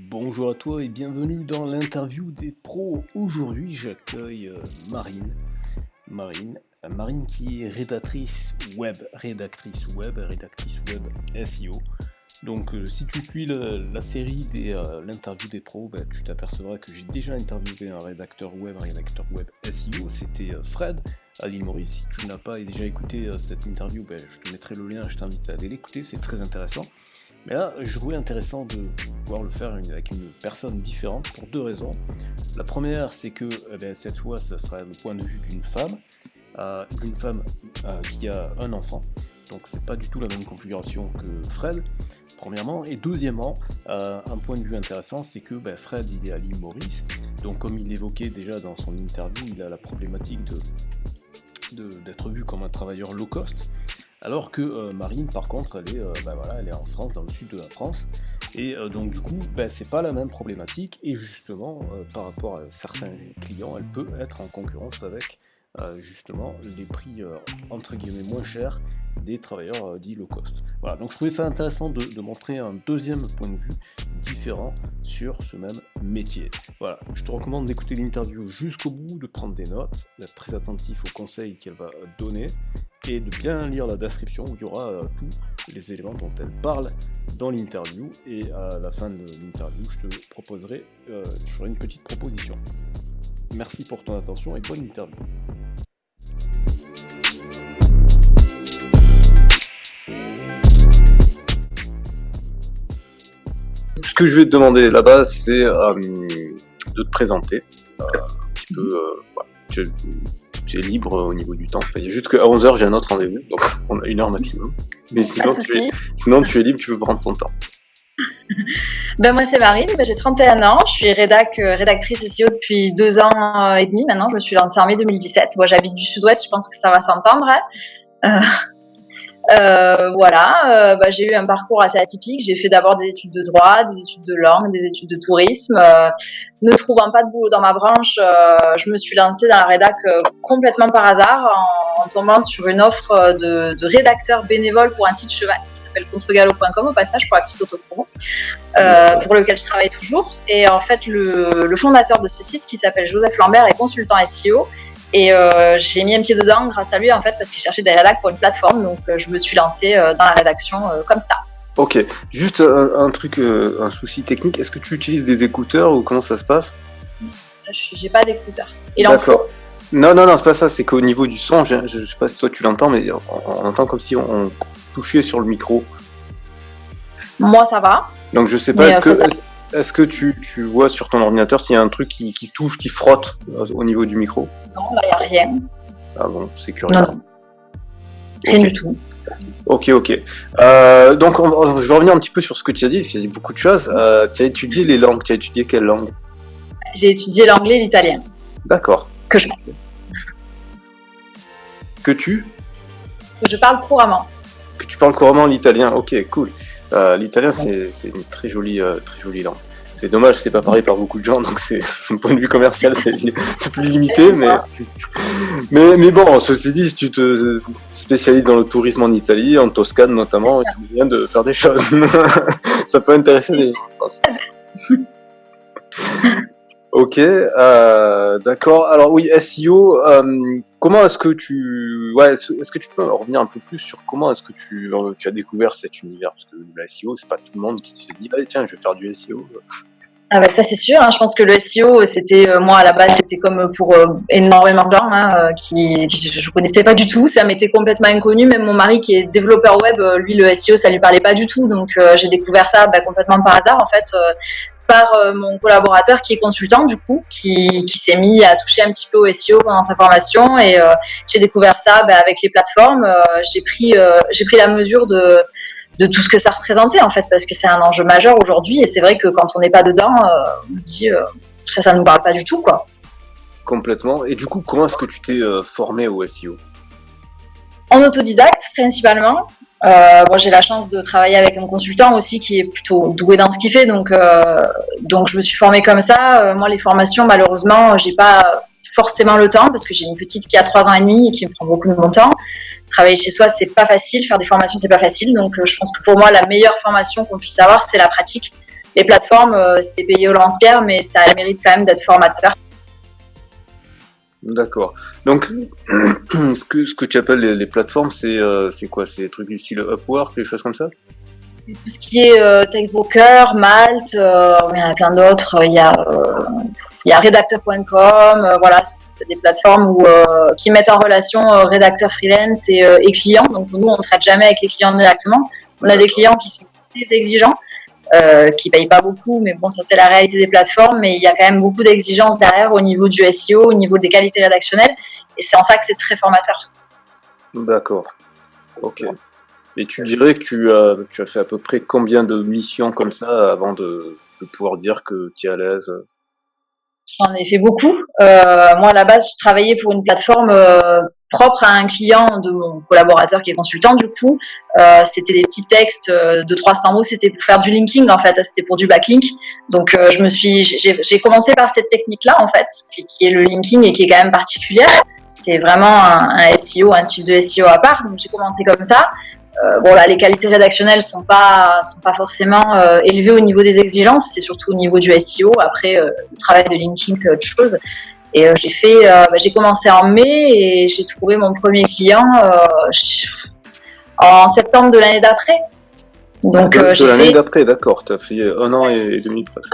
Bonjour à toi et bienvenue dans l'interview des pros. Aujourd'hui, j'accueille Marine qui est rédactrice web SEO. Donc si tu suis la série l'interview des pros, tu t'apercevras que j'ai déjà interviewé un rédacteur web SEO, c'était Fred à l'île Maurice. Si tu n'as pas déjà écouté cette interview, je te mettrai le lien, je t'invite à aller l'écouter, c'est très intéressant. Mais là, je trouvais intéressant de pouvoir le faire avec une personne différente pour deux raisons. La première, c'est que cette fois, ça sera le point de vue d'une femme qui a un enfant. Donc c'est pas du tout la même configuration que Fred, premièrement. Et deuxièmement, un point de vue intéressant, c'est que Fred, il est à l'île Maurice. Donc comme il l'évoquait déjà dans son interview, il a la problématique d'être vu comme un travailleur low cost. Alors que Marine, par contre, elle est en France, dans le sud de la France, et donc du coup, c'est pas la même problématique, et justement, par rapport à certains clients, elle peut être en concurrence avec justement les prix entre guillemets moins chers des travailleurs dits low cost. Voilà, donc je trouvais ça intéressant de montrer un deuxième point de vue différent sur ce même métier. Voilà, je te recommande d'écouter l'interview jusqu'au bout, de prendre des notes, d'être très attentif aux conseils qu'elle va donner et de bien lire la description où il y aura tous les éléments dont elle parle dans l'interview, et à la fin de l'interview je ferai une petite proposition. Merci pour ton attention et bonne interview. Ce que je vais te demander là-bas, c'est de te présenter. Tu es libre au niveau du temps. Il y a juste qu'à 11h, j'ai un autre rendez-vous, donc on a 1 heure maximum. Mais sinon, tu es libre, tu peux prendre ton temps. Moi c'est Marine, j'ai 31 ans, je suis rédactrice SEO depuis 2 ans et demi maintenant, je me suis lancée en mai 2017. Moi j'habite du sud-ouest, je pense que ça va s'entendre. J'ai eu un parcours assez atypique. J'ai fait d'abord des études de droit, des études de langue, des études de tourisme. Ne trouvant pas de boulot dans ma branche, je me suis lancée dans la rédac complètement par hasard en tombant sur une offre de rédacteur bénévole pour un site cheval qui s'appelle contregalop.com, au passage, pour la petite autopromo, pour lequel je travaille toujours. Et en fait, le fondateur de ce site, qui s'appelle Joseph Lambert, est consultant SEO. Et j'ai mis un pied dedans grâce à lui, en fait, parce qu'il cherchait des rédacs pour une plateforme. Donc je me suis lancée dans la rédaction comme ça. Ok, juste un truc, un souci technique, est-ce que tu utilises des écouteurs ou comment ça se passe? J'ai pas d'écouteurs. Il en faut. Non, c'est pas ça, c'est qu'au niveau du son, je sais pas si toi tu l'entends, mais on entend comme si on touchait sur le micro. Moi ça va. Donc je sais pas, est-ce que tu vois sur ton ordinateur s'il y a un truc qui touche, qui frotte au niveau du micro? Non, là il n'y a rien. Ah bon, c'est curieux. Non. Rien du tout. Ok. Donc je vais revenir un petit peu sur ce que tu as dit, il y a beaucoup de choses. Tu as étudié les langues, tu as étudié quelle langue? J'ai étudié l'anglais et l'italien. D'accord. Que je parle couramment. Que tu parles couramment l'italien, ok, cool. L'italien, c'est une très jolie langue. C'est dommage, c'est pas parlé par beaucoup de gens, donc c'est d'un point de vue commercial, c'est plus limité, mais bon, ceci dit, si tu te spécialises dans le tourisme en Italie, en Toscane notamment, il y a moyen de faire des choses. Ça peut intéresser les gens, je pense. Ok, d'accord. Alors oui, SEO, comment est-ce que est-ce que tu peux revenir un peu plus sur comment est-ce que tu as découvert cet univers? Parce que le SEO, c'est pas tout le monde qui se dit tiens, je vais faire du SEO. Ça c'est sûr, je pense que le SEO, c'était moi à la base, c'était comme pour énormément de gens qui je connaissais pas du tout, ça m'était complètement inconnu. Même mon mari qui est développeur web, lui le SEO ça lui parlait pas du tout, donc j'ai découvert ça complètement par hasard en fait. Par mon collaborateur qui est consultant du coup, qui s'est mis à toucher un petit peu au SEO pendant sa formation, et j'ai découvert ça avec les plateformes. J'ai pris la mesure de tout ce que ça représentait en fait, parce que c'est un enjeu majeur aujourd'hui, et c'est vrai que quand on n'est pas dedans, on se dit ça nous parle pas du tout quoi. Complètement. Et du coup, comment est-ce que tu t'es formé au SEO? En autodidacte principalement. J'ai la chance de travailler avec un consultant aussi qui est plutôt doué dans ce qu'il fait, donc je me suis formée comme ça. Moi, les formations, malheureusement, j'ai pas forcément le temps parce que j'ai une petite qui a 3 ans et demi et qui me prend beaucoup de mon temps. Travailler chez soi, c'est pas facile. Faire des formations, c'est pas facile. Donc, je pense que pour moi, la meilleure formation qu'on puisse avoir, c'est la pratique. les plateformes, c'est payé au lance-pierre, mais ça a le mérite quand même d'être formateur. D'accord. Donc, ce que tu appelles les plateformes, c'est quoi? C'est des trucs du style Upwork, des choses comme ça? Tout ce qui est Textbroker, Malte, il y en a plein d'autres. Il y a rédacteur.com, voilà, c'est des plateformes qui mettent en relation rédacteurs freelance et clients. Donc nous, on ne traite jamais avec les clients directement. On a des clients qui sont très exigeants, qui payent pas beaucoup, mais bon, ça c'est la réalité des plateformes. Mais il y a quand même beaucoup d'exigences derrière au niveau du SEO, au niveau des qualités rédactionnelles, et c'est en ça que c'est très formateur. D'accord. Ok. Et tu dirais que tu as fait à peu près combien de missions comme ça avant de pouvoir dire que tu es à l'aise? J'en ai fait beaucoup. Moi, à la base, je travaillais pour une plateforme propre à un client de mon collaborateur qui est consultant. Du coup, c'était des petits textes de 300 mots. C'était pour faire du linking, en fait. C'était pour du backlink. Donc, j'ai commencé par cette technique-là, en fait, qui est le linking et qui est quand même particulière. C'est vraiment un SEO, un type de SEO à part. Donc, j'ai commencé comme ça. Bon là, les qualités rédactionnelles sont pas forcément élevées au niveau des exigences, c'est surtout au niveau du SEO. Après, le travail de linking, c'est autre chose. Et j'ai commencé en mai et j'ai trouvé mon premier client en septembre de l'année d'après. Donc de l'année d'après, d'accord. Tu as fait 1 an et demi presque.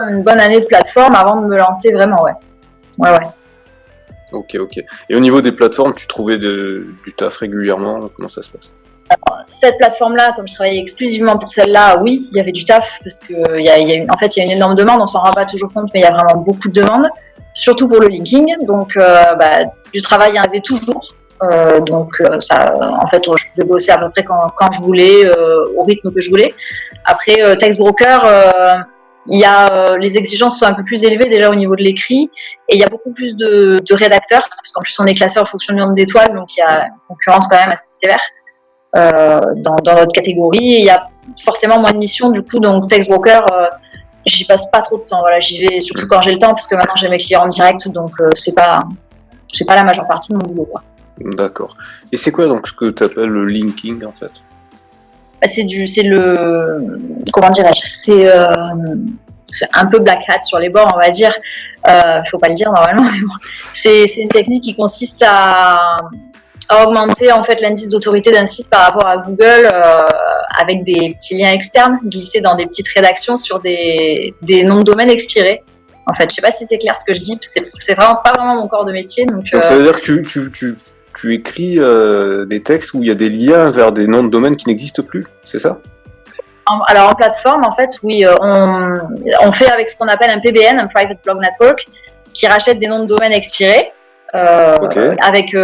Une bonne année de plateforme avant de me lancer vraiment, ouais. Ouais. Ok. Et au niveau des plateformes, tu trouvais du taf régulièrement? Comment ça se passe? Alors, cette plateforme-là, comme je travaillais exclusivement pour celle-là, oui, il y avait du taf parce que il y a une énorme demande. On s'en rend pas toujours compte, mais il y a vraiment beaucoup de demandes, surtout pour le linking. Donc, du travail, il y en avait toujours. Ça, en fait, je pouvais bosser à peu près quand je voulais, au rythme que je voulais. Après, Textbroker, les exigences sont un peu plus élevées déjà au niveau de l'écrit et il y a beaucoup plus de rédacteurs parce qu'en plus on est classé en fonction du nombre d'étoiles, donc il y a une concurrence quand même assez sévère. Dans notre catégorie, il y a forcément moins de missions, du coup, donc Textbroker, j'y passe pas trop de temps. Voilà, j'y vais surtout quand j'ai le temps, parce que maintenant j'ai mes clients en direct, donc c'est pas la majeure partie de mon boulot, quoi. D'accord. Et c'est quoi donc ce que tu appelles le linking en fait? Comment dirais-je, c'est un peu black hat sur les bords, on va dire. Faut pas le dire normalement, mais bon. C'est une technique qui consiste à augmenter en fait l'indice d'autorité d'un site par rapport à Google avec des petits liens externes glissés dans des petites rédactions sur des noms de domaine expirés. En fait, je sais pas si c'est clair ce que je dis, c'est vraiment pas vraiment mon corps de métier. Donc ça veut dire que tu écris des textes où il y a des liens vers des noms de domaine qui n'existent plus, c'est ça? Alors en plateforme, en fait, oui, on fait avec ce qu'on appelle un PBN, un Private Blog Network, qui rachète des noms de domaine expirés avec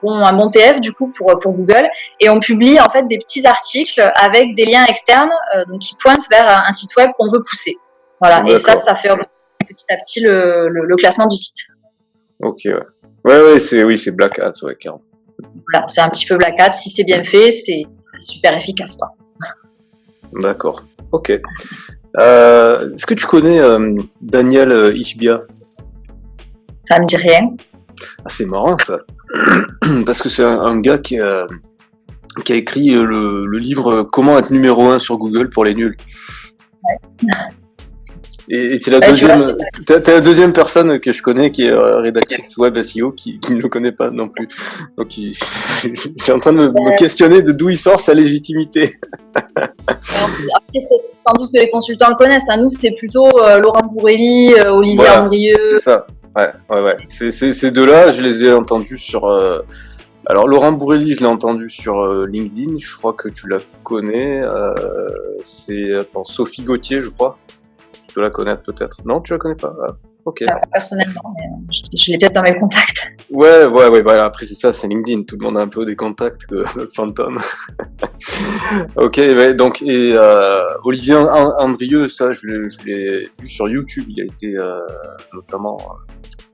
un bon TF du coup pour Google, et on publie en fait des petits articles avec des liens externes donc qui pointent vers un site web qu'on veut pousser. Voilà. D'accord. Et ça fait augmenter petit à petit le classement du site. Ok, ouais, c'est Black Hat, ouais, carrément. Voilà, c'est un petit peu Black Hat. Si c'est bien fait, c'est super efficace, quoi. D'accord. Ok. Est-ce que tu connais Daniel Ishbia? Ça me dit rien. Ah, c'est marrant ça. Parce que c'est un gars qui a écrit le livre Comment être numéro 1 sur Google pour les nuls. Ouais. Et t'es la deuxième personne que je connais qui est rédactrice web SEO qui ne le connaît pas non plus. Donc je suis en train de me questionner de d'où il sort sa légitimité. Après, sans doute que les consultants le connaissent. Nous, c'est plutôt Laurent Bourrelli, Olivier Andrieux. C'est ça. Ouais. Ces deux-là, je les ai entendus sur. Alors Laurent Bourrelli, je l'ai entendu sur LinkedIn. Je crois que tu la connais. C'est Sophie Gauthier, je crois. Tu dois la connaître peut-être. Non, tu la connais pas. Ok. Personnellement, mais je l'ai peut-être dans mes contacts. Ouais. Voilà. Après c'est ça, c'est LinkedIn. Tout le monde a un peu des contacts fantômes. Ok. Ouais, donc Olivier Andrieux, ça, je l'ai vu sur YouTube. Il a été notamment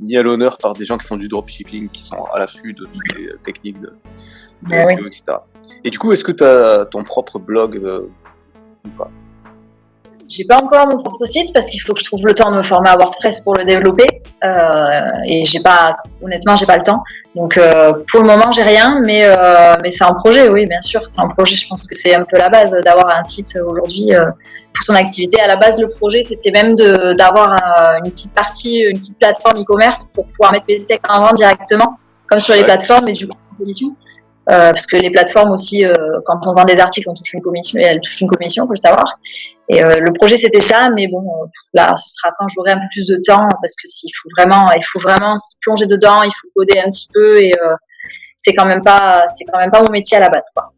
mis à l'honneur par des gens qui font du dropshipping, qui sont à l'affût de toutes les techniques de SEO, etc. Et du coup, est-ce que tu as ton propre blog ou pas? J'ai pas encore mon propre site parce qu'il faut que je trouve le temps de me former à WordPress pour le développer. et honnêtement, j'ai pas le temps. Donc pour le moment, j'ai rien, mais c'est un projet, oui, bien sûr, c'est un projet. Je pense que c'est un peu la base d'avoir un site aujourd'hui pour son activité. À la base, le projet, c'était même d'avoir une petite plateforme e-commerce pour pouvoir mettre les textes en vente directement, comme sur les plateformes, et du coup, en commission. Parce que les plateformes aussi, quand on vend des articles, on touche une commission, et elles touchent une commission, faut le savoir. Et le projet, c'était ça, mais bon, là, ce sera quand j'aurai un peu plus de temps, parce que il faut vraiment se plonger dedans, il faut coder un petit peu, et c'est quand même pas mon métier à la base, quoi.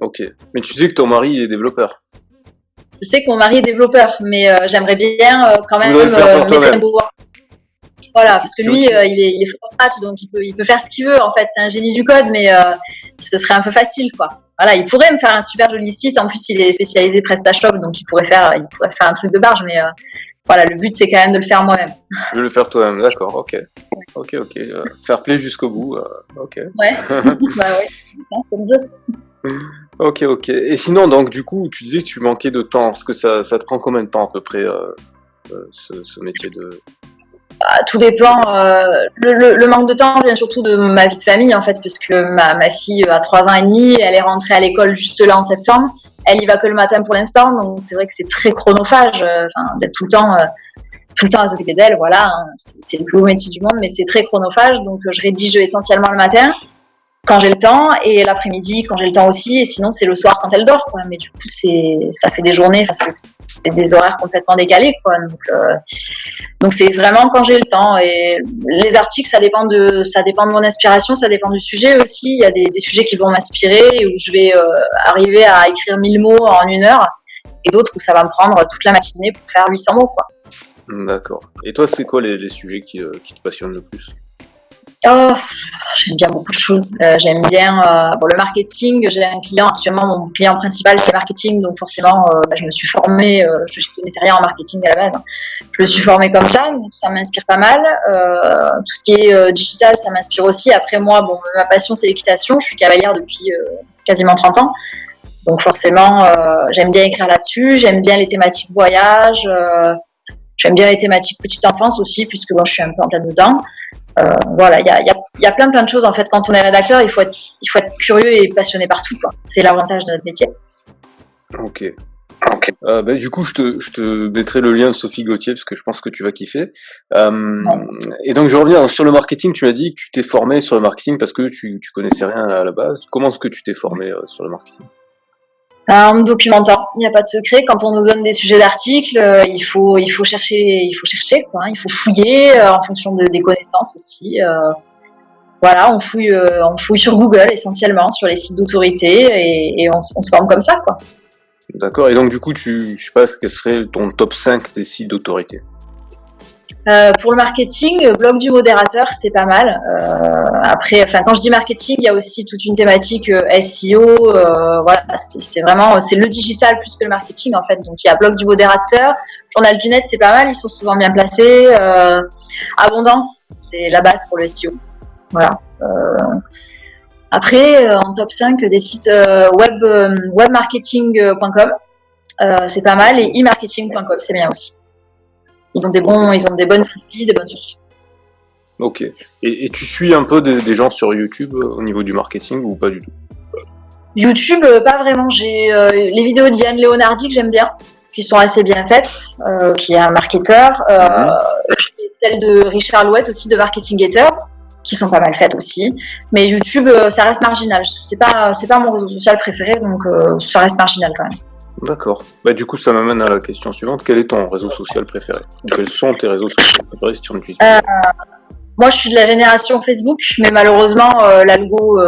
Ok. Mais tu sais que ton mari est développeur. Je sais que mon mari est développeur, mais j'aimerais bien quand même maîtriser un beau. Voilà, parce que lui, il est full strat, donc il peut faire ce qu'il veut. En fait, c'est un génie du code, mais ce serait un peu facile, quoi. Voilà, il pourrait me faire un super joli site. En plus, il est spécialisé PrestaShop, donc il pourrait faire un truc de barge. Mais voilà, le but, c'est quand même de le faire moi-même. Tu veux le faire toi-même, d'accord, ok. Ok. Fair play jusqu'au bout, ok. Ouais, bah ouais, c'est le jeu. Ok. Et sinon, donc, du coup, tu disais que tu manquais de temps. Est-ce que ça te prend combien de temps à peu près, ce métier de... Tout dépend. Le manque de temps vient surtout de ma vie de famille, en fait, puisque ma fille a 3 ans et demi, elle est rentrée à l'école juste là en septembre. Elle y va que le matin pour l'instant, donc c'est vrai que c'est très chronophage, d'être tout le temps à s'occuper d'elle, voilà. Hein, c'est le plus beau métier du monde, mais c'est très chronophage, donc je rédige essentiellement le matin, quand j'ai le temps, et l'après-midi quand j'ai le temps aussi, et sinon c'est le soir quand elle dort, quoi. Mais du coup ça fait des journées, c'est des horaires complètement décalés, quoi. Donc c'est vraiment quand j'ai le temps. Et les articles, ça dépend de mon inspiration, ça dépend du sujet aussi. Il y a des sujets qui vont m'inspirer, où je vais arriver à écrire 1000 mots en 1 heure, et d'autres où ça va me prendre toute la matinée pour faire 800 mots, quoi. D'accord. Et toi, c'est quoi les sujets qui te passionnent le plus? Oh, j'aime bien beaucoup de choses. J'aime bien le marketing. J'ai un client actuellement, mon client principal c'est marketing, donc forcément je me suis formée. Je ne connaissais rien en marketing à la base. Hein. Je me suis formée comme ça, donc ça m'inspire pas mal. Tout ce qui est digital, ça m'inspire aussi. Après moi, ma passion c'est l'équitation. Je suis cavalière depuis quasiment 30 ans, donc forcément j'aime bien écrire là-dessus. J'aime bien les thématiques voyage. J'aime bien les thématiques petite enfance aussi, puisque je suis un peu en plein dedans. Voilà, il y a plein de choses en fait. Quand on est rédacteur, il faut être curieux et passionné par tout, quoi. C'est l'avantage de notre métier. Ok. Du coup, je te mettrai le lien de Sophie Gauthier parce que je pense que tu vas kiffer. Et donc, je reviens sur le marketing. Tu m'as dit que tu t'es formé sur le marketing parce que tu connaissais rien à la base. Comment est-ce que tu t'es formé sur le marketing? En me documentant, il n'y a pas de secret. Quand on nous donne des sujets d'articles, il faut chercher, quoi. Il faut fouiller en fonction des connaissances aussi. Voilà, on fouille sur Google essentiellement, sur les sites d'autorité, et on se forme comme ça, quoi. D'accord. Et donc du coup, je sais pas, quel serait ton top 5 des sites d'autorité? Pour le marketing, blog du modérateur, c'est pas mal. Après, quand je dis marketing, il y a aussi toute une thématique SEO. Voilà, c'est vraiment le digital plus que le marketing en fait. Donc il y a blog du modérateur, journal du net, c'est pas mal. Ils sont souvent bien placés. Abondance, c'est la base pour le SEO. Voilà. Après, en top 5 des sites webmarketing.com, c'est pas mal, et e-marketing.com, c'est bien aussi. Ils ont des bonnes inspi, des bonnes sources. Ok. Et tu suis un peu des gens sur YouTube au niveau du marketing ou pas du tout? YouTube, pas vraiment. J'ai les vidéos d'Yann Leonardi que j'aime bien, qui sont assez bien faites, qui est un marketeur. J'ai celles de Richard Louette aussi, de Marketing Haters, qui sont pas mal faites aussi. Mais YouTube, ça reste marginal. C'est pas mon réseau social préféré, donc ça reste marginal quand même. D'accord. Du coup, ça m'amène à la question suivante. Quel est ton réseau social préféré? Ou quels sont tes réseaux sociaux préférés si tu en utilises? Moi, je suis de la génération Facebook, mais malheureusement, l'algo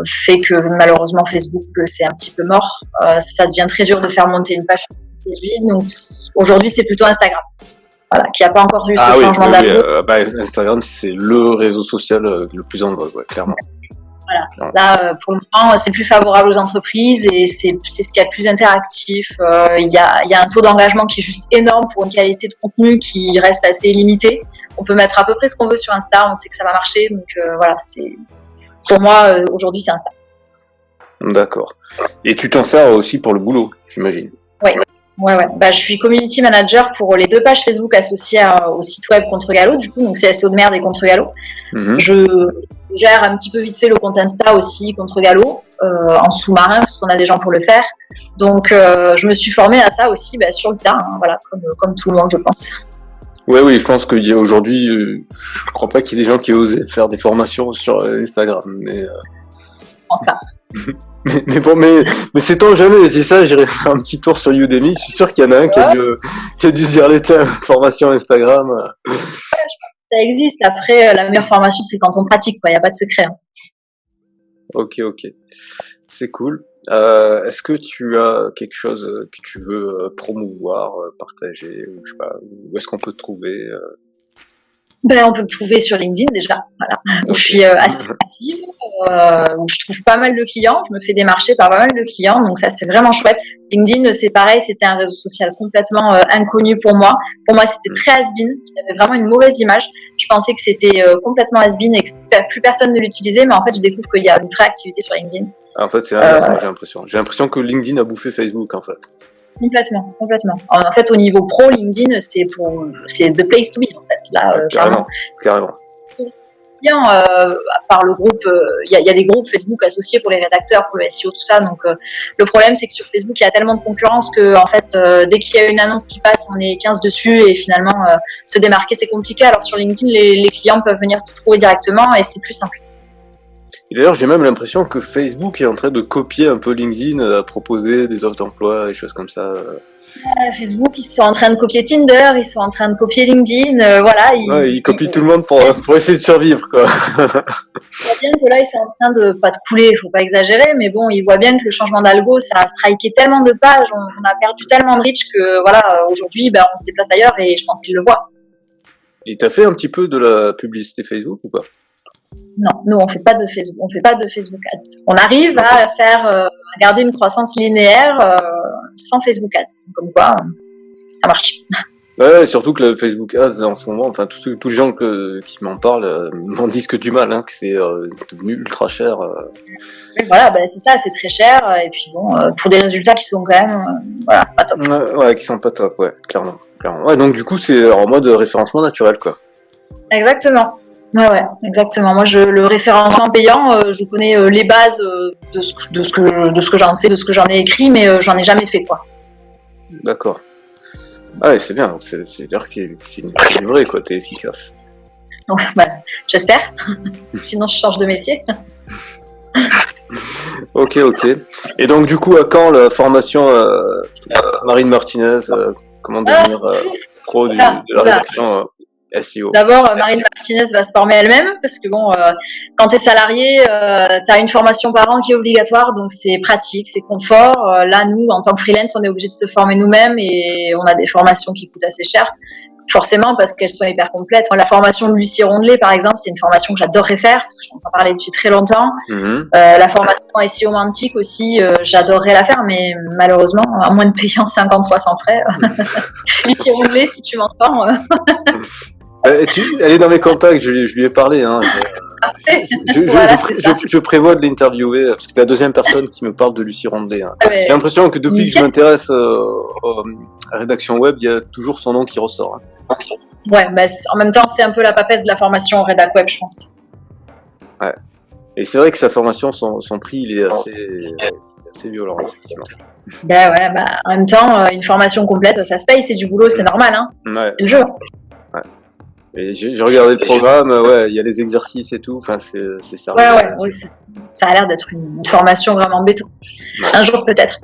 fait que malheureusement Facebook, c'est un petit peu mort. Ça devient très dur de faire monter une page Facebook. Donc aujourd'hui, c'est plutôt Instagram. Voilà, qui n'a pas encore eu ce changement d'algo. Instagram, c'est le réseau social le plus en vogue, clairement. Voilà. Là, pour le moment, c'est plus favorable aux entreprises et c'est ce qu'il y a de plus interactif. Il y a un taux d'engagement qui est juste énorme pour une qualité de contenu qui reste assez limitée. On peut mettre à peu près ce qu'on veut sur Insta, on sait que ça va marcher. Donc voilà, pour moi, aujourd'hui, c'est Insta. D'accord. Et tu t'en sers aussi pour le boulot, j'imagine. Oui. Ouais. Bah, je suis community manager pour les 2 pages Facebook associées au site web Contre Gallo, du coup, donc c'est SEO de merde et Contre Gallo. Je gère un petit peu vite fait le compte Insta aussi Contre Gallo, en sous-marin, parce qu'on a des gens pour le faire. Donc, je me suis formée à ça aussi sur le tas, hein, voilà, comme tout le monde, je pense. Oui, je pense qu'aujourd'hui, je crois pas qu'il y ait des gens qui osent faire des formations sur Instagram, mais... Je pense pas. mais bon, mais sait-on jamais, c'est ça, j'irai faire un petit tour sur Udemy, je suis sûr qu'il y en a un qui a dû se dire, allez, tiens, formation Instagram. Ça existe, après, la meilleure formation, c'est quand on pratique, quoi, il n'y a pas de secret. Hein. Ok, c'est cool. Est-ce que tu as quelque chose que tu veux promouvoir, partager, ou je sais pas, où est-ce qu'on peut te trouver On peut me trouver sur LinkedIn déjà, voilà, où je suis assez active, où je trouve pas mal de clients, je me fais démarcher par pas mal de clients, donc ça c'est vraiment chouette. LinkedIn, c'est pareil, c'était un réseau social complètement inconnu pour moi. Pour moi, c'était très has-been, j'avais vraiment une mauvaise image. Je pensais que c'était complètement has-been et que plus personne ne l'utilisait, mais en fait, je découvre qu'il y a une vraie activité sur LinkedIn. En fait, c'est l'inverse, j'ai l'impression. J'ai l'impression que LinkedIn a bouffé Facebook, en fait. Complètement. En fait, au niveau pro, LinkedIn, c'est the place to be, en fait. Là, Carrément. Par le groupe, il y a des groupes Facebook associés pour les rédacteurs, pour le SEO, tout ça. Donc, le problème, c'est que sur Facebook, il y a tellement de concurrence que, en fait, dès qu'il y a une annonce qui passe, on est 15 dessus et finalement, se démarquer, c'est compliqué. Alors, sur LinkedIn, les clients peuvent venir te trouver directement et c'est plus simple. Et d'ailleurs, j'ai même l'impression que Facebook est en train de copier un peu LinkedIn, à proposer des offres d'emploi, des choses comme ça. Facebook, ils sont en train de copier Tinder, ils sont en train de copier LinkedIn, voilà. Ils copient tout le monde pour essayer de survivre, quoi. Ils voient bien que là, ils sont en train de, pas de couler, faut pas exagérer, mais bon, ils voient bien que le changement d'algo, ça a striké tellement de pages, on a perdu tellement de reach que, voilà, aujourd'hui, on se déplace ailleurs et je pense qu'ils le voient. Et t'as fait un petit peu de la publicité Facebook ou pas? Non, nous on fait pas de Facebook Ads. On arrive à garder une croissance linéaire sans Facebook Ads. Comme quoi, ça marche. Ouais, surtout que le Facebook Ads en ce moment, enfin tous les gens qui m'en parlent m'en disent que du mal, que c'est devenu ultra cher. Oui, voilà, c'est ça, c'est très cher et puis bon, pour des résultats qui sont quand même, pas top. Ouais, qui sont pas top, ouais, clairement. Ouais, donc du coup c'est en mode référencement naturel, quoi. Exactement. Ouais, exactement. Moi, le référencement payant, je connais les bases de ce que j'en sais, de ce que j'en ai écrit, mais j'en ai jamais fait, quoi. D'accord. Ah ouais, c'est bien. C'est-à-dire que c'est vrai, quoi. T'es efficace. Donc, j'espère. Sinon, je change de métier. Ok. Et donc, du coup, à quand la formation Marine Martinez, comment devenir pro de la rédaction SEO. D'abord, Marine Martinez va se former elle-même parce que bon, quand tu es salarié, tu as une formation par an qui est obligatoire, donc c'est pratique, c'est confort. Là, nous, en tant que freelance, on est obligé de se former nous-mêmes et on a des formations qui coûtent assez cher, forcément parce qu'elles sont hyper complètes. La formation de Lucie Rondelet, par exemple, c'est une formation que j'adorerais faire parce que j'entends parler depuis très longtemps. La formation SEO Mantic aussi, j'adorerais la faire, mais malheureusement, à moins de payer en 50 fois sans frais. Lucie Rondelet, si tu m'entends. Elle est dans mes contacts, je lui ai parlé. Je prévois de l'interviewer parce que c'est la deuxième personne qui me parle de Lucie Rondelet. J'ai l'impression que depuis que je m'intéresse à la rédaction web, il y a toujours son nom qui ressort. Ouais, en même temps, c'est un peu la papesse de la formation en rédac web, je pense. Ouais. Et c'est vrai que sa formation, son prix, il est assez violent, effectivement. En même temps, une formation complète, ça se paye, c'est du boulot, c'est normal, Ouais. C'est le jeu. Ouais. Et j'ai regardé le programme, il y a les exercices et tout, enfin c'est ça. Oui, ça a l'air d'être une formation vraiment béton. Ouais. Un jour peut-être.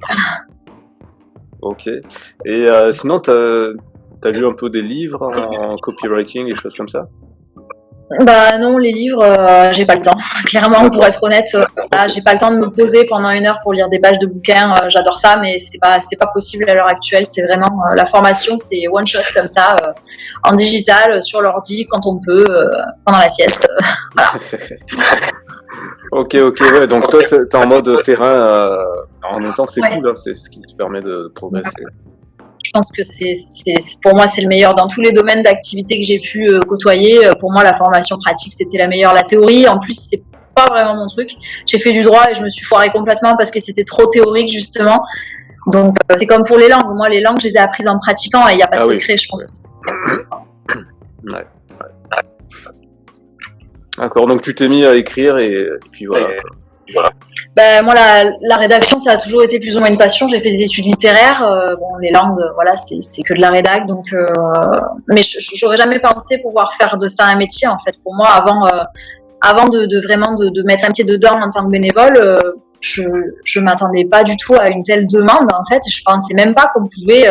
Ok. Et sinon, t'as lu un peu des livres en copywriting et choses comme ça? Non, les livres, j'ai pas le temps. Clairement, pour être honnête, j'ai pas le temps de me poser pendant 1 heure pour lire des pages de bouquins. J'adore ça, mais c'est pas possible à l'heure actuelle. C'est vraiment la formation, c'est one shot comme ça, en digital, sur l'ordi, quand on peut, pendant la sieste. Voilà. Ok, ouais. Donc toi, t'es en mode terrain. En même temps, c'est cool. C'est ce qui te permet de progresser. Je pense que pour moi, c'est le meilleur dans tous les domaines d'activité que j'ai pu côtoyer. Pour moi, la formation pratique, c'était la meilleure. La théorie, en plus, c'est pas vraiment mon truc. J'ai fait du droit et je me suis foirée complètement parce que c'était trop théorique, justement. Donc c'est comme pour les langues. Moi, les langues, je les ai apprises en pratiquant et il n'y a pas de oui. secret. Je pense que Ouais. D'accord, donc tu t'es mis à écrire et puis voilà. moi, la rédaction, ça a toujours été plus ou moins une passion. J'ai fait des études littéraires. Bon, les langues, voilà, c'est que de la rédac. Donc, mais j'aurais jamais pensé pouvoir faire de ça un métier. En fait, pour moi, avant de vraiment de mettre un pied dedans en tant que bénévole, je m'attendais pas du tout à une telle demande. En fait, je pensais même pas qu'on pouvait.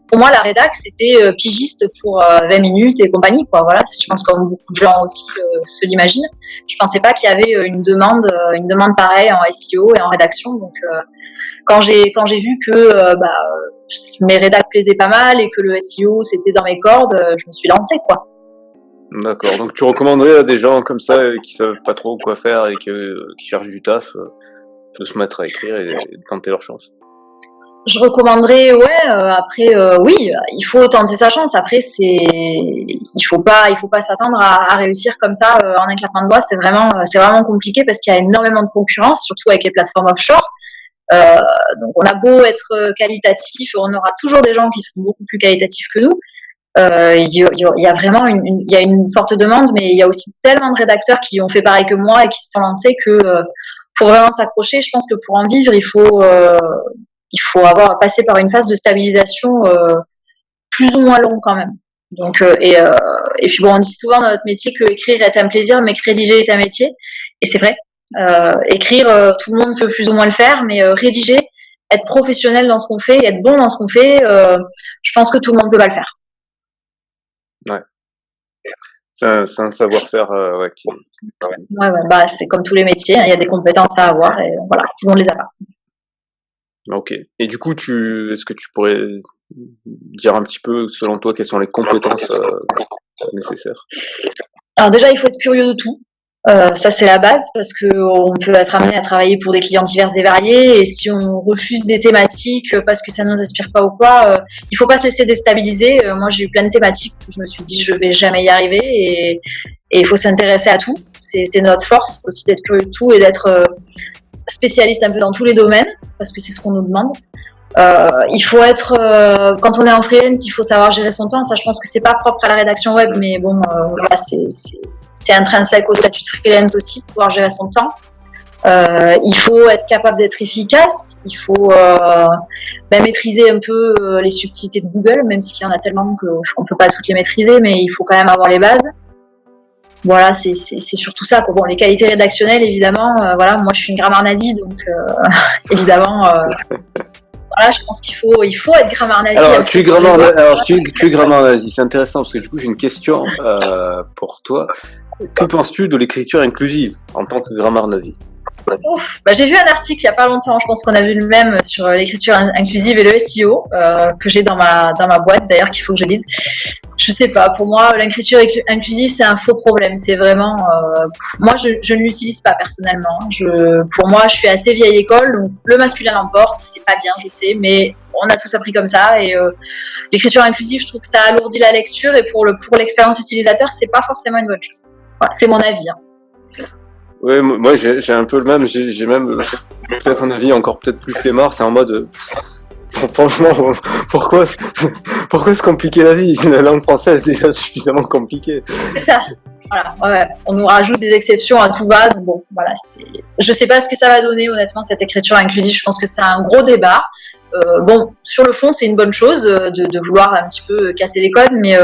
Pour moi, la rédac, c'était pigiste pour 20 minutes et compagnie, quoi. Voilà, je pense comme beaucoup de gens aussi se l'imaginent. Je pensais pas qu'il y avait une demande pareille en SEO et en rédaction. Donc, quand j'ai vu que mes rédacs plaisaient pas mal et que le SEO c'était dans mes cordes, je me suis lancée, quoi. D'accord, donc tu recommanderais à des gens comme ça qui savent pas trop quoi faire et qui cherchent du taf de se mettre à écrire et de tenter leur chance? Je recommanderais, après, oui, il faut tenter sa chance. Après, il faut pas s'attendre à réussir comme ça en un claquement de doigts. C'est vraiment compliqué parce qu'il y a énormément de concurrence, surtout avec les plateformes offshore. Donc, on a beau être qualitatif, on aura toujours des gens qui seront beaucoup plus qualitatifs que nous. Il y a vraiment une forte demande, mais il y a aussi tellement de rédacteurs qui ont fait pareil que moi et qui se sont lancés que pour vraiment s'accrocher, je pense que pour en vivre, il faut avoir passé par une phase de stabilisation plus ou moins longue quand même. Donc, et puis bon, on dit souvent dans notre métier que écrire est un plaisir, mais que rédiger est un métier. Et c'est vrai. Écrire, tout le monde peut plus ou moins le faire, mais rédiger, être professionnel dans ce qu'on fait, être bon dans ce qu'on fait, je pense que tout le monde peut pas le faire. Ouais. C'est un savoir-faire qui... Ouais, c'est comme tous les métiers, hein, il y a des compétences à avoir et voilà, tout le monde les a pas. Ok. Et du coup, est-ce que tu pourrais dire un petit peu, selon toi, quelles sont les compétences nécessaires? Alors déjà, il faut être curieux de tout. Ça, c'est la base parce qu'on peut être amené à travailler pour des clients divers et variés. Et si on refuse des thématiques parce que ça ne nous inspire pas ou quoi, il faut pas se laisser déstabiliser. Moi, j'ai eu plein de thématiques où je me suis dit je vais jamais y arriver et il faut s'intéresser à tout. C'est notre force aussi d'être curieux de tout et d'être spécialiste un peu dans tous les domaines parce que c'est ce qu'on nous demande. Il faut être, quand on est en freelance, il faut savoir gérer son temps. Ça, je pense que c'est pas propre à la rédaction web, mais bon, voilà, c'est intrinsèque au statut de freelance aussi, de pouvoir gérer son temps. Il faut être capable d'être efficace. Il faut maîtriser un peu les subtilités de Google, même s'il y en a tellement qu'on peut pas toutes les maîtriser, mais il faut quand même avoir les bases. Voilà, c'est surtout ça. Bon, les qualités rédactionnelles, évidemment. Voilà, moi, je suis une grammaire nazie, donc évidemment. Voilà, je pense qu'il faut être grammaire nazie. Alors, tu es grammaire nazie. C'est intéressant parce que du coup, j'ai une question pour toi. Que penses-tu de l'écriture inclusive en tant que grammaire nazie? J'ai vu un article il n'y a pas longtemps, je pense qu'on a vu le même sur l'écriture inclusive et le SEO que j'ai dans ma boîte d'ailleurs qu'il faut que je lise. Je sais pas, pour moi l'écriture inclusive c'est un faux problème, c'est vraiment moi je ne l'utilise pas personnellement. Pour moi je suis assez vieille école, donc le masculin l'emporte, c'est pas bien je sais, mais on a tous appris comme ça et l'écriture inclusive je trouve que ça alourdit la lecture et pour l'expérience utilisateur c'est pas forcément une bonne chose. Voilà, c'est mon avis. Oui, moi j'ai un peu le même, j'ai même peut-être un avis encore peut-être plus flemmard, c'est en mode franchement pourquoi se compliquer la vie? La langue française est déjà suffisamment compliquée. C'est ça. Voilà, ouais. On nous rajoute des exceptions à tout va, donc bon, voilà, je sais pas ce que ça va donner honnêtement cette écriture inclusive, je pense que c'est un gros débat. Bon, sur le fond, c'est une bonne chose de vouloir un petit peu casser les codes, mais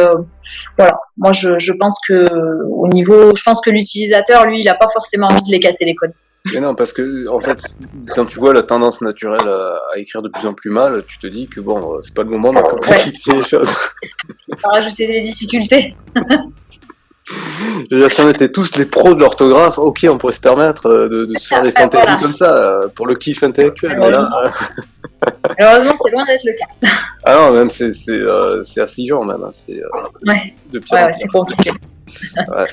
voilà. Moi, je pense que je pense que l'utilisateur, lui, il a pas forcément envie de les casser les codes. Mais non, parce que en fait, quand tu vois la tendance naturelle à écrire de plus en plus mal, tu te dis que bon, c'est pas le moment de complexifier les choses. Rajouter des difficultés. Je veux dire, si on était tous les pros de l'orthographe, ok, on pourrait se permettre de se faire des fantaisies comme ça, pour le kiff intellectuel. Mais là, malheureusement, c'est loin d'être le cas. Ah non, même c'est affligeant même. Ouais, c'est compliqué. Ouais.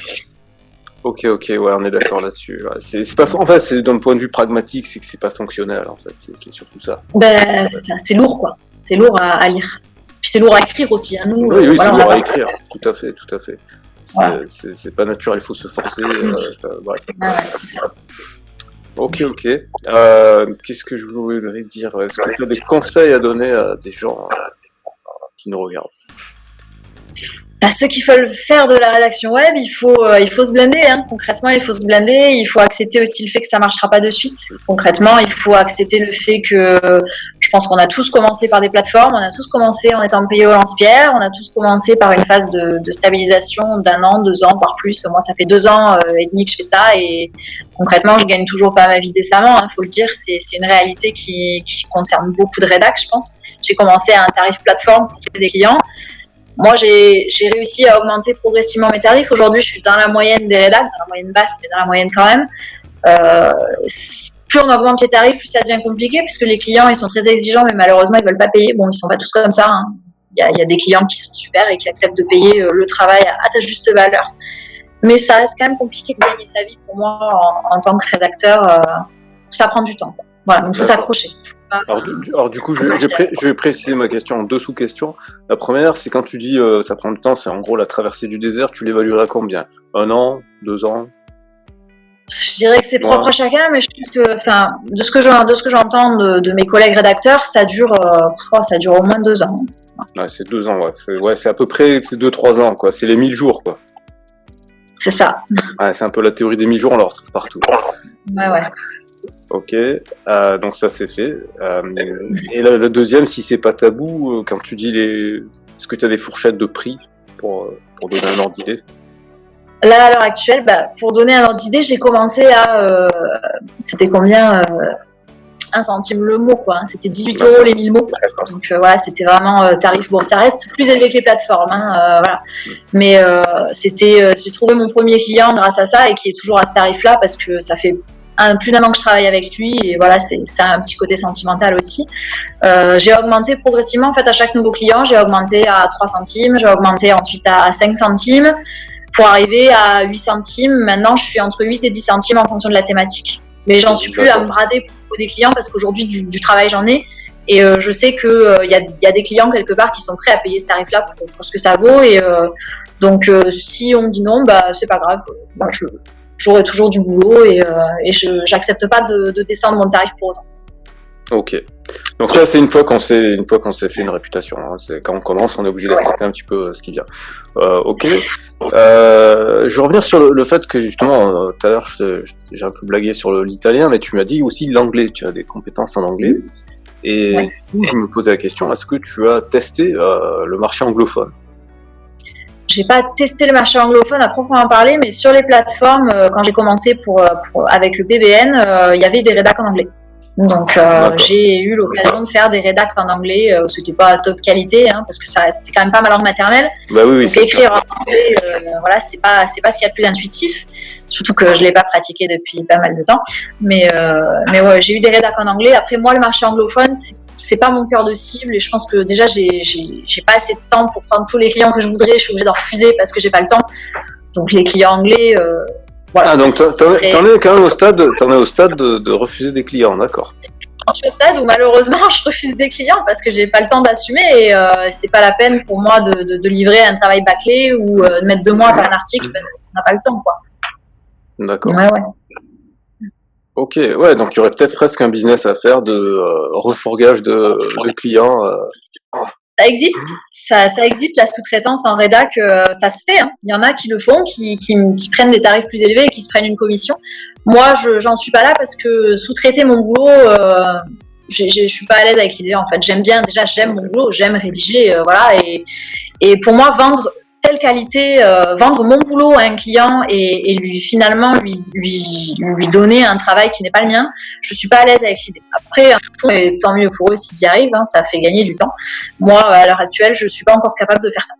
Ok, ouais, on est d'accord là-dessus. Ouais, c'est pas, en fait, c'est d'un point de vue pragmatique, c'est que c'est pas fonctionnel. En fait, c'est surtout ça. C'est ça, c'est lourd quoi. C'est lourd à lire. Puis c'est lourd à écrire aussi. Nous, oui, voilà, c'est lourd à écrire. Tout à fait. Voilà. C'est pas naturel, il faut se forcer. Bref. Ouais, c'est ça. Ok. Qu'est-ce que je voudrais dire? Est-ce que tu as des conseils à donner à des gens qui nous regardent? À ceux qui veulent faire de la rédaction web, il faut se blinder. Hein. Concrètement, il faut se blinder. Il faut accepter aussi le fait que ça marchera pas de suite. Concrètement, il faut accepter le fait que je pense qu'on a tous commencé par des plateformes. On a tous commencé en étant payé au lance-pierre. On a tous commencé par une phase de stabilisation d'1 an, 2 ans, voire plus. Moi, ça fait 2 ans et demi que je fais ça et concrètement, je gagne toujours pas ma vie décemment. Faut le dire. C'est une réalité qui concerne beaucoup de rédacs, je pense. J'ai commencé à un tarif plateforme pour trouver des clients. Moi, j'ai réussi à augmenter progressivement mes tarifs. Aujourd'hui, je suis dans la moyenne des rédacs, dans la moyenne basse, mais dans la moyenne quand même. Plus on augmente les tarifs, plus ça devient compliqué, puisque les clients, ils sont très exigeants, mais malheureusement, ils veulent pas payer. Bon, ils sont pas tous comme ça. Hein. Il y a des clients qui sont super et qui acceptent de payer le travail à sa juste valeur. Mais ça reste quand même compliqué de gagner sa vie pour moi en tant que rédacteur. Ça prend du temps. Voilà, donc il faut s'accrocher. Alors du coup, je vais préciser ma question en 2 sous-questions. La première, c'est quand tu dis ça prend du temps, c'est en gros la traversée du désert, tu l'évaluerais à combien? 1 an? 2 ans? Je dirais que c'est propre à chacun, mais je pense que, de ce que j'entends de mes collègues rédacteurs, ça dure au moins 2 ans. Ouais, c'est 2 ans, ouais. C'est à peu près 2-3 ans, quoi. C'est les 1000 jours, quoi. C'est ça. Ouais, c'est un peu la théorie des 1000 jours, on la retrouve partout. Ouais. Ok, donc ça c'est fait. Et la deuxième, si c'est pas tabou, quand tu dis est-ce que tu as des fourchettes de prix pour donner un ordre d'idée? Là, à l'heure actuelle, pour donner un ordre d'idée, j'ai commencé à... c'était combien 1 centime le mot, quoi. C'était 18 € les 1000 mots. Donc voilà, c'était vraiment tarif. Bon, ça reste plus élevé que les plateformes, voilà. Mais j'ai trouvé mon premier client grâce à ça et qui est toujours à ce tarif-là parce que ça fait plus d'1 an que je travaille avec lui et voilà, c'est un petit côté sentimental aussi. J'ai augmenté progressivement en fait à chaque nouveau client, j'ai augmenté à 3 centimes, j'ai augmenté ensuite à 5 centimes pour arriver à 8 centimes. Maintenant, je suis entre 8 et 10 centimes en fonction de la thématique. Mais j'en suis plus à me brader pour des clients parce qu'aujourd'hui du travail j'en ai et je sais que y a des clients quelque part qui sont prêts à payer ce tarif-là pour ce que ça vaut et donc si on me dit non, c'est pas grave. J'aurai toujours du boulot et j'accepte pas de descendre mon tarif pour autant. Ok. Donc ça, c'est une fois qu'on s'est fait une réputation. Hein. C'est quand on commence, on est obligé d'accepter un petit peu ce qui vient. Ok. Je vais revenir sur le fait que justement, tout à l'heure, j'ai un peu blagué sur l'italien, mais tu m'as dit aussi l'anglais. Tu as des compétences en anglais. Et je me posais la question, est-ce que tu as testé le marché anglophone? J'ai pas testé le marché anglophone à proprement parler, mais sur les plateformes, quand j'ai commencé avec le PBN, il y avait des rédacs en anglais. Donc j'ai eu l'occasion de faire des rédacs en anglais, c'était pas top qualité, hein, parce que c'est quand même pas ma langue maternelle. Bah oui, donc écrire en anglais, voilà, c'est pas ce qu'il y a de plus intuitif, surtout que je l'ai pas pratiqué depuis pas mal de temps. Mais ouais, j'ai eu des rédacs en anglais. Après moi, le marché anglophone, c'est pas mon cœur de cible et je pense que déjà j'ai pas assez de temps pour prendre tous les clients que je voudrais. Je suis obligée d'en refuser parce que j'ai pas le temps. Donc les clients anglais, voilà. Ah donc t'en es quand même au stade de refuser des clients, d'accord. Je suis au stade où malheureusement je refuse des clients parce que j'ai pas le temps d'assumer et c'est pas la peine pour moi de livrer un travail bâclé ou de mettre 2 mois à faire un article parce qu'on n'a pas le temps, quoi. D'accord. Ouais. Ok, ouais, donc il y aurait peut-être presque un business à faire de refourgage de clients. Ça existe, ça existe la sous-traitance en rédac, ça se fait. Hein. Il y en a qui le font, qui prennent des tarifs plus élevés et qui se prennent une commission. Moi, j'en suis pas là parce que sous-traiter mon boulot, je suis pas à l'aise avec l'idée en fait. J'aime mon boulot, j'aime rédiger, voilà. Et pour moi, vendre telle qualité, vendre mon boulot à un client et lui finalement lui donner un travail qui n'est pas le mien, je suis pas à l'aise avec l'idée. Après, tant mieux pour eux s'ils y arrivent, hein, ça fait gagner du temps. Moi, à l'heure actuelle, je suis pas encore capable de faire ça.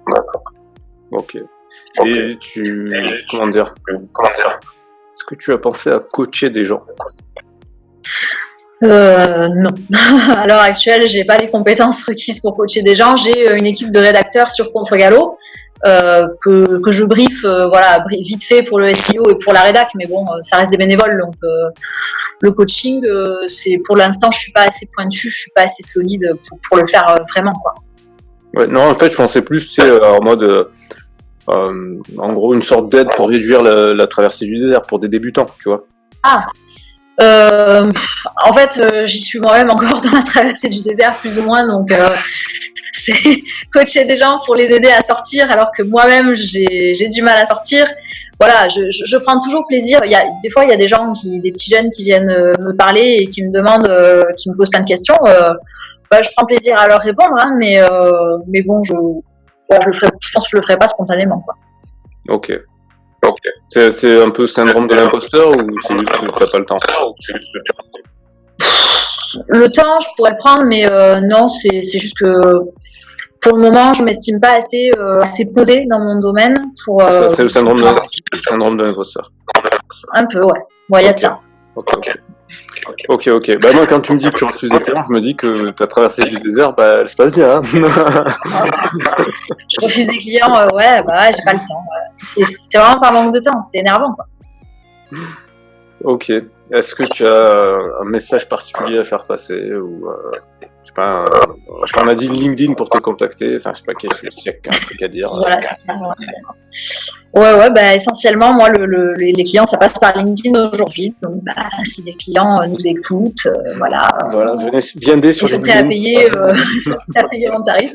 D'accord. Ok. Et comment dire est-ce que tu as pensé à coacher des gens? Non. À l'heure actuelle, j'ai pas les compétences requises pour coacher des gens. J'ai une équipe de rédacteurs sur Contre-Gallo que je briefe, voilà, vite fait pour le SEO et pour la rédac, mais bon, ça reste des bénévoles, donc le coaching, c'est pour l'instant, je suis pas assez pointue, je suis pas assez solide pour le faire vraiment, quoi. Ouais, non, en fait, je pensais plus, en mode, en gros, une sorte d'aide pour réduire la traversée du désert pour des débutants, tu vois. Ah, en fait, j'y suis moi-même encore dans la traversée du désert, plus ou moins, donc c'est coacher des gens pour les aider à sortir, alors que moi-même j'ai du mal à sortir. Voilà, je prends toujours plaisir. Des fois, il y a des gens des petits jeunes qui viennent me parler et qui me demandent, qui me posent plein de questions. Je prends plaisir à leur répondre, hein, mais bon, je pense que je le ferai pas spontanément, quoi. Ok. C'est un peu syndrome de l'imposteur ou c'est juste que t'as pas le temps? Le temps, je pourrais le prendre, mais non, c'est juste que pour le moment, je m'estime pas assez posée dans mon domaine pour. Ça, c'est le syndrome de l'imposteur. Un peu, ouais. Il y a de ça. Ok. Bah moi, quand tu me dis que tu refuses des clients, je me dis que ta traversée du désert, elle se passe bien. Hein. Je refuse des clients, j'ai pas le temps. C'est vraiment par manque de temps, c'est énervant, quoi. Ok. Est-ce que tu as un message particulier à faire passer ou je sais pas, on a dit LinkedIn pour te contacter. Enfin, je sais pas, qu'est-ce qu'il y a un truc à dire. Voilà, c'est ça. Ouais, essentiellement, moi, les clients, ça passe par LinkedIn aujourd'hui. Donc, si les clients nous écoutent, voilà. Voilà, viendez sur LinkedIn. Ils sont prêts à payer mon tarif.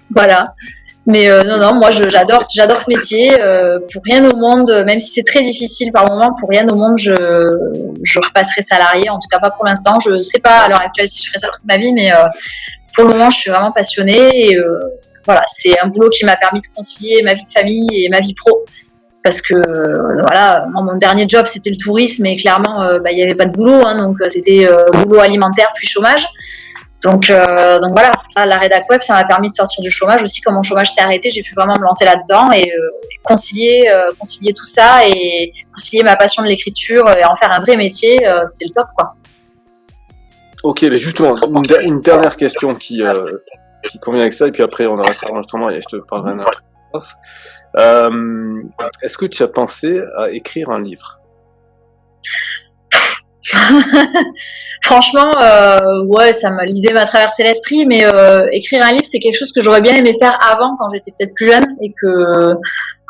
Voilà. Mais non, moi j'adore ce métier. Pour rien au monde, même si c'est très difficile par moment, pour rien au monde, je repasserai salarié. En tout cas, pas pour l'instant. Je sais pas à l'heure actuelle si je ferai ça toute ma vie, mais pour le moment, je suis vraiment passionnée. Et voilà, c'est un boulot qui m'a permis de concilier ma vie de famille et ma vie pro. Parce que voilà, moi, mon dernier job c'était le tourisme, et clairement, il n'y avait pas de boulot, hein, donc c'était boulot alimentaire puis chômage. Donc voilà, là, la rédac web, ça m'a permis de sortir du chômage aussi. Quand mon chômage s'est arrêté, j'ai pu vraiment me lancer là-dedans et concilier tout ça et concilier ma passion de l'écriture et en faire un vrai métier, c'est le top, quoi. Ok, mais justement, une dernière question qui convient avec ça, et puis après on arrêtera l'enregistrement et je te parlerai d'un truc. Est-ce que tu as pensé à écrire un livre? Franchement, l'idée m'a traversé l'esprit, mais écrire un livre, c'est quelque chose que j'aurais bien aimé faire avant, quand j'étais peut-être plus jeune et que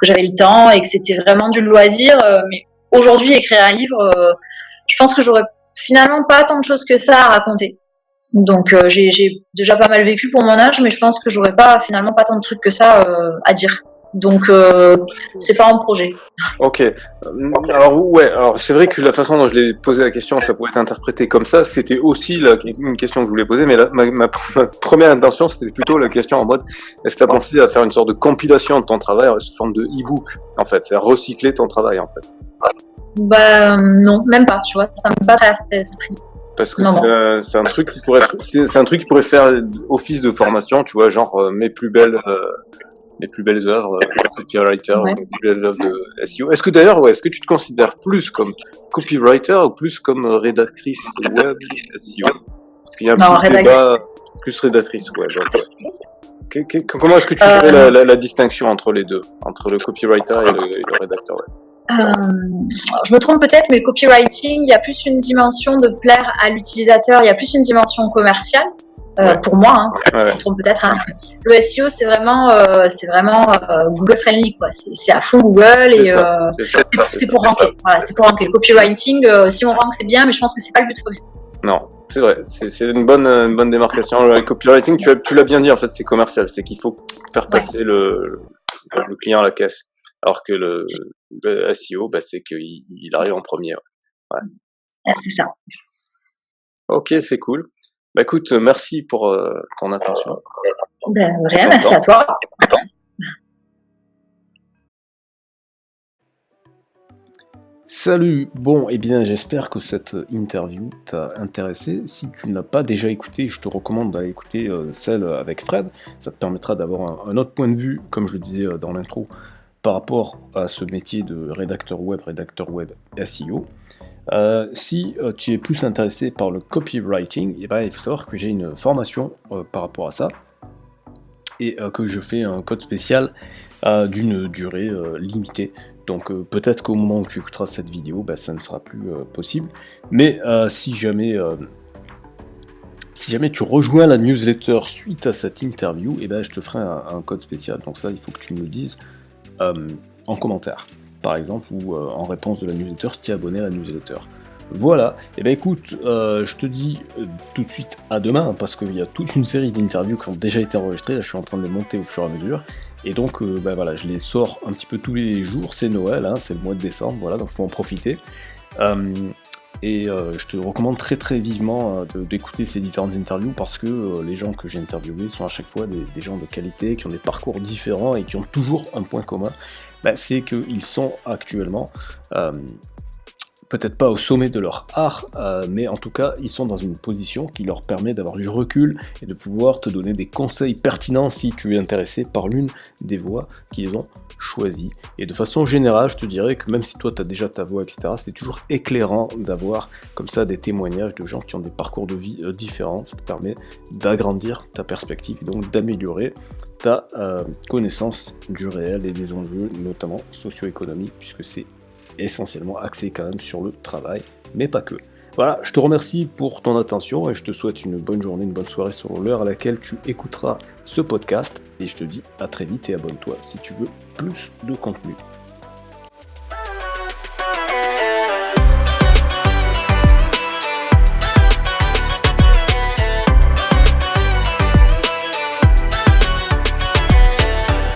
j'avais le temps et que c'était vraiment du loisir. Mais aujourd'hui, écrire un livre, je pense que j'aurais finalement pas tant de choses que ça à raconter. Donc j'ai déjà pas mal vécu pour mon âge, mais je pense que j'aurais finalement pas tant de trucs que ça à dire. Donc c'est pas un projet. Ok. Alors c'est vrai que la façon dont je l'ai posé la question, ça pouvait être interprété comme ça. C'était aussi une question que je voulais poser, mais ma première intention, c'était plutôt la question en mode, est-ce que tu as pensé à faire une sorte de compilation de ton travail sous forme de e-book, en fait, c'est à recycler ton travail, en fait? Non, même pas, tu vois, ça me bat à l'esprit. Parce que c'est un truc qui pourrait faire office de formation, tu vois, genre mes plus belles œuvres copywriter, Ouais. mes plus belles œuvres de SEO. Est-ce que tu te considères plus comme copywriter ou plus comme rédactrice web SEO? Parce qu'il y a un petit débat, plus rédactrice web. Comment est-ce que tu fais la distinction entre les deux, entre le copywriter et le rédacteur web? Je me trompe peut-être, mais le copywriting, il y a plus une dimension de plaire à l'utilisateur, il y a plus une dimension commerciale. Pour moi, hein, je me trompe peut-être. Hein. Le SEO, c'est vraiment Google friendly, quoi. C'est à fond Google et c'est pour ranker. Voilà, c'est pour ranker. Le copywriting, si on rank, c'est bien, mais je pense que c'est pas le but premier. Non, c'est vrai. C'est une bonne démarcation. Le copywriting, tu l'as bien dit, en fait, c'est commercial. C'est qu'il faut faire passer le client à la caisse. Alors que le SEO, c'est qu'il arrive en premier. Ouais. C'est ça. Ok, c'est cool. Écoute, merci pour ton attention. Rien, merci à toi. Salut, bon, eh bien j'espère que cette interview t'a intéressé. Si tu ne l'as pas déjà écouté, je te recommande d'aller écouter celle avec Fred. Ça te permettra d'avoir un autre point de vue, comme je le disais dans l'intro, par rapport à ce métier de rédacteur web SEO. Si tu es plus intéressé par le copywriting, il faut savoir que j'ai une formation par rapport à ça et que je fais un code spécial d'une durée limitée. Donc peut-être qu'au moment où tu écouteras cette vidéo, ça ne sera plus possible. Mais si jamais tu rejoins la newsletter suite à cette interview, je te ferai un code spécial. Donc ça, il faut que tu me le dises en commentaire. par exemple, ou en réponse de la newsletter si tu es abonné à la newsletter. Voilà, et ben écoute, je te dis tout de suite à demain, parce qu'il y a toute une série d'interviews qui ont déjà été enregistrées, là je suis en train de les monter au fur et à mesure, et donc voilà, je les sors un petit peu tous les jours, c'est Noël, hein, c'est le mois de décembre, voilà, donc faut en profiter. Je te recommande très très vivement d'écouter ces différentes interviews, parce que les gens que j'ai interviewés sont à chaque fois des gens de qualité, qui ont des parcours différents et qui ont toujours un point commun, c'est qu'ils sont actuellement... peut-être pas au sommet de leur art, mais en tout cas, ils sont dans une position qui leur permet d'avoir du recul et de pouvoir te donner des conseils pertinents si tu es intéressé par l'une des voies qu'ils ont choisies. Et de façon générale, je te dirais que même si toi tu as déjà ta voie, etc., c'est toujours éclairant d'avoir comme ça des témoignages de gens qui ont des parcours de vie différents. Ça te permet d'agrandir ta perspective et donc d'améliorer ta connaissance du réel et des enjeux, notamment socio-économiques, puisque c'est essentiellement axé quand même sur le travail, mais pas que. Voilà, je te remercie pour ton attention et je te souhaite une bonne journée, une bonne soirée selon l'heure à laquelle tu écouteras ce podcast, et je te dis à très vite et abonne-toi si tu veux plus de contenu.